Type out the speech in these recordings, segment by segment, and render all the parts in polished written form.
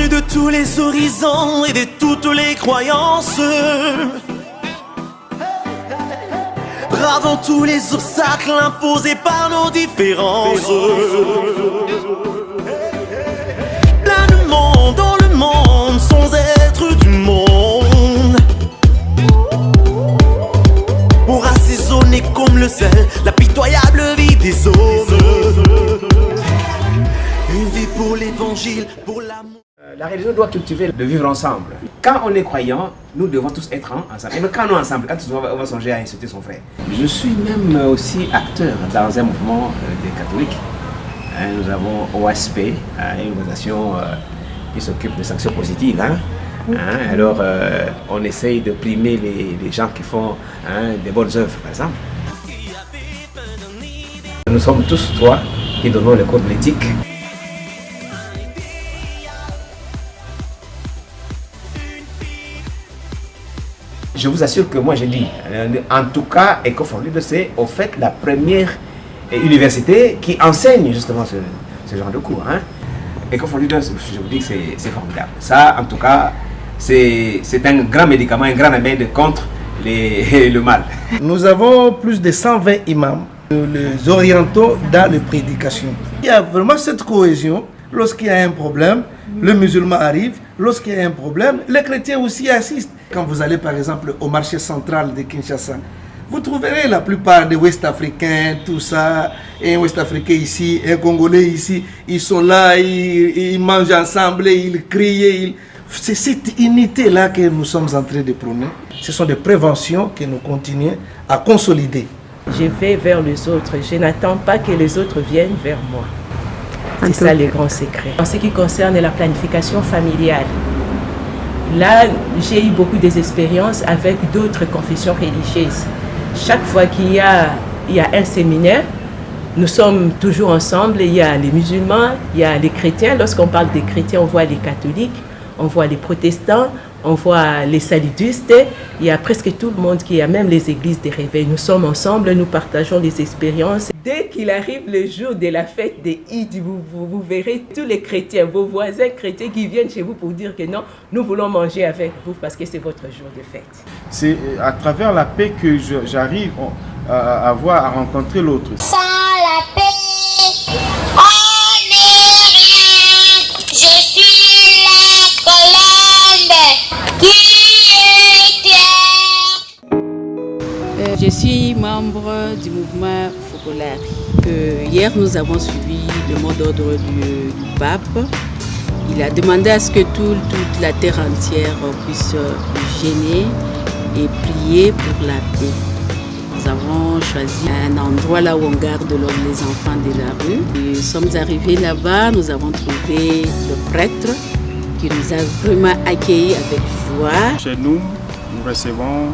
Venus de tous les horizons et de toutes les croyances, bravant tous les obstacles imposés par nos différences. Pleinement dans le monde, sans être du monde, pour assaisonner comme le sel la pitoyable vie des hommes. Une vie pour l'évangile, pour l'amour. La religion doit cultiver le vivre ensemble. Quand on est croyant, nous devons tous être ensemble. Et même quand on est ensemble, quand on va songer à insulter son frère. Je suis même aussi acteur dans un mouvement des catholiques. Nous avons OASP, une organisation qui s'occupe des sanctions positives. Alors, on essaye de primer les gens qui font des bonnes œuvres, par exemple. Nous sommes tous trois qui donnons le code de l'éthique. Je vous assure que moi j'ai dit, en tout cas, Ecofond Leaders, c'est au fait la première université qui enseigne justement ce genre de cours. Ecofond Leaders, je vous dis que c'est formidable. Ça, en tout cas, c'est un grand médicament, un grand remède contre le mal. Nous avons plus de 120 imams. Nous les orientons dans les prédications. Il y a vraiment cette cohésion. Lorsqu'il y a un problème, le musulman arrive. Lorsqu'il y a un problème, les chrétiens aussi assistent. Quand vous allez par exemple au marché central de Kinshasa, vous trouverez la plupart des Ouest-Africains, tout ça, un Ouest-Africain ici, un Congolais ici, ils sont là, ils mangent ensemble, ils crient. C'est cette unité-là que nous sommes en train de prôner. Ce sont des préventions que nous continuons à consolider. Je vais vers les autres, je n'attends pas que les autres viennent vers moi. C'est ça le grand secret. En ce qui concerne la planification familiale, là, j'ai eu beaucoup d'expériences avec d'autres confessions religieuses. Chaque fois qu'il y a un séminaire, nous sommes toujours ensemble. Il y a les musulmans, il y a les chrétiens. Lorsqu'on parle des chrétiens, on voit les catholiques, on voit les protestants, on voit les saludistes. Il y a presque tout le monde qui a, même les églises des réveils. Nous sommes ensemble, nous partageons les expériences. Dès qu'il arrive le jour de la fête des Eid, vous verrez tous les chrétiens, vos voisins chrétiens qui viennent chez vous pour dire que non, nous voulons manger avec vous parce que c'est votre jour de fête. C'est à travers la paix que j'arrive à rencontrer l'autre. Sans la paix, on n'est rien. Je suis la colombe qui est Je suis membre du mouvement Focolari. Hier, nous avons suivi le mot d'ordre du pape. Il a demandé à ce que toute la terre entière puisse gêner et prier pour la paix. Nous avons choisi un endroit là où on garde les enfants de la rue. Nous sommes arrivés là-bas, nous avons trouvé le prêtre qui nous a vraiment accueillis avec joie. Chez nous, nous recevons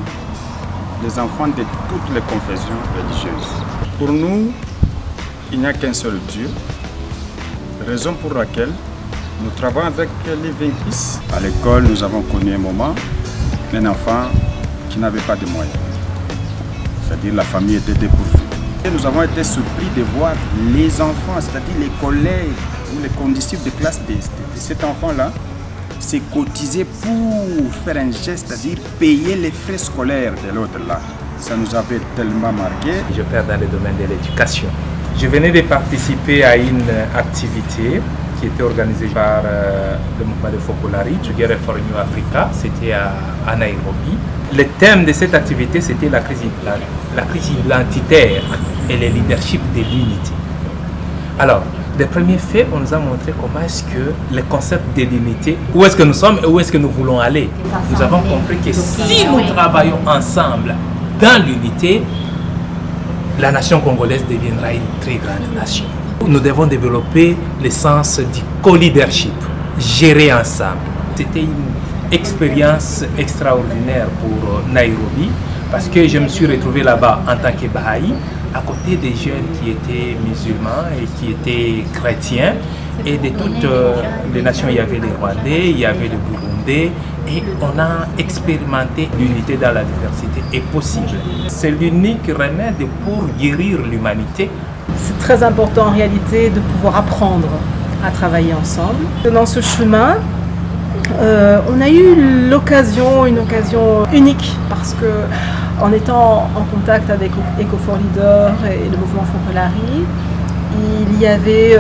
les enfants de toutes les confessions religieuses. Pour nous, il n'y a qu'un seul Dieu, raison pour laquelle nous travaillons avec les Vinkis. À l'école, nous avons connu un moment, un enfant qui n'avait pas de moyens. C'est-à-dire la famille était dépourvue. Et nous avons été surpris de voir les enfants, c'est-à-dire les collègues ou les condisciples de classe de cet enfant-là, se cotiser pour faire un geste, c'est-à-dire payer les frais scolaires de l'autre là. Ça nous avait tellement marqué. Je pars dans le domaine de l'éducation. Je venais de participer à une activité qui était organisée par le mouvement de Focolari, Together for New Africa. C'était à Nairobi. Le thème de cette activité, c'était la crise identitaire et le leadership de l'unité. Alors, les premiers faits, on nous a montré comment est-ce que le concept de l'unité, où est-ce que nous sommes et où est-ce que nous voulons aller. Nous avons compris que si nous travaillons ensemble dans l'unité, la nation congolaise deviendra une très grande nation. Nous devons développer le sens du co-leadership, gérer ensemble. C'était une expérience extraordinaire pour Nairobi parce que je me suis retrouvé là-bas en tant que Baha'i, à côté des jeunes qui étaient musulmans et qui étaient chrétiens. Et de toutes les nations, il y avait les Rwandais, il y avait les Burundais. Et on a expérimenté l'unité dans la diversité est possible. C'est l'unique remède pour guérir l'humanité. C'est très important en réalité de pouvoir apprendre à travailler ensemble. Dans ce chemin, On a eu une occasion unique parce que en étant en contact avec Eco4 Leader et le mouvement Focolari, il y avait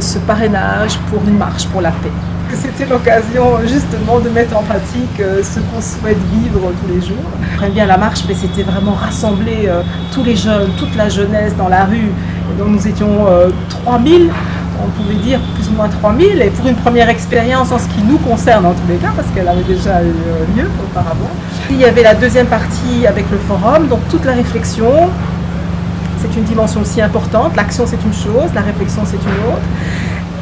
ce parrainage pour une marche pour la paix. C'était l'occasion justement de mettre en pratique ce qu'on souhaite vivre tous les jours. Très bien la marche, mais c'était vraiment rassembler tous les jeunes, toute la jeunesse dans la rue. Et donc nous étions 3000, on pouvait dire plus ou moins 3000. Et pour une première expérience en ce qui nous concerne en tous les cas, parce qu'elle avait déjà eu lieu auparavant. Il y avait la deuxième partie avec le forum, donc toute la réflexion. C'est une dimension aussi importante. L'action c'est une chose, la réflexion c'est une autre.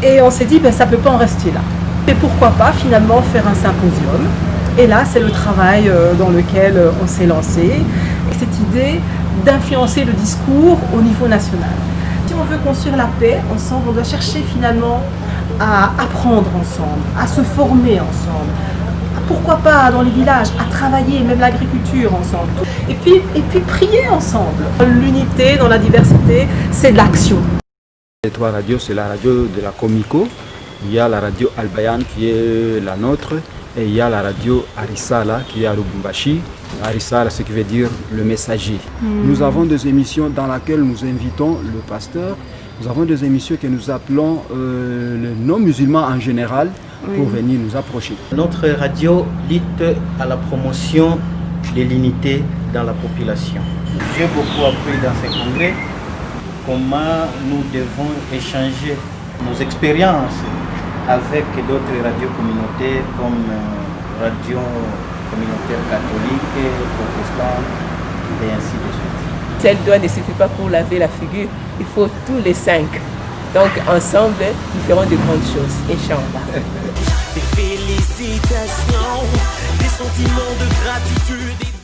Et on s'est dit, ça ne peut pas en rester là. Et pourquoi pas finalement faire un symposium. Et là, c'est le travail dans lequel on s'est lancé. Et cette idée d'influencer le discours au niveau national. Si on veut construire la paix ensemble, on doit chercher finalement à apprendre ensemble, à se former ensemble. Pourquoi pas dans les villages, à travailler, même l'agriculture ensemble. Et puis prier ensemble. L'unité dans la diversité, c'est de l'action. Les trois radios, c'est la radio de la Comico. Il y a la radio Albayan qui est la nôtre et il y a la radio Arisala qui est à Lubumbashi. Arisala, ce qui veut dire le messager. Nous avons des émissions dans lesquelles nous invitons le pasteur. Nous avons des émissions que nous appelons les non-musulmans en général pour venir nous approcher. Notre radio lutte à la promotion de l'unité dans la population. J'ai beaucoup appris dans ces congrès comment nous devons échanger nos expériences avec d'autres radios communautaires comme radio communautaire catholique, protestante et ainsi de suite. Celle doigt ne suffit pas pour laver la figure, il faut tous les 5. Donc ensemble, nous ferons de grandes choses. Inch'Allah. Des félicitations, des sentiments de gratitude.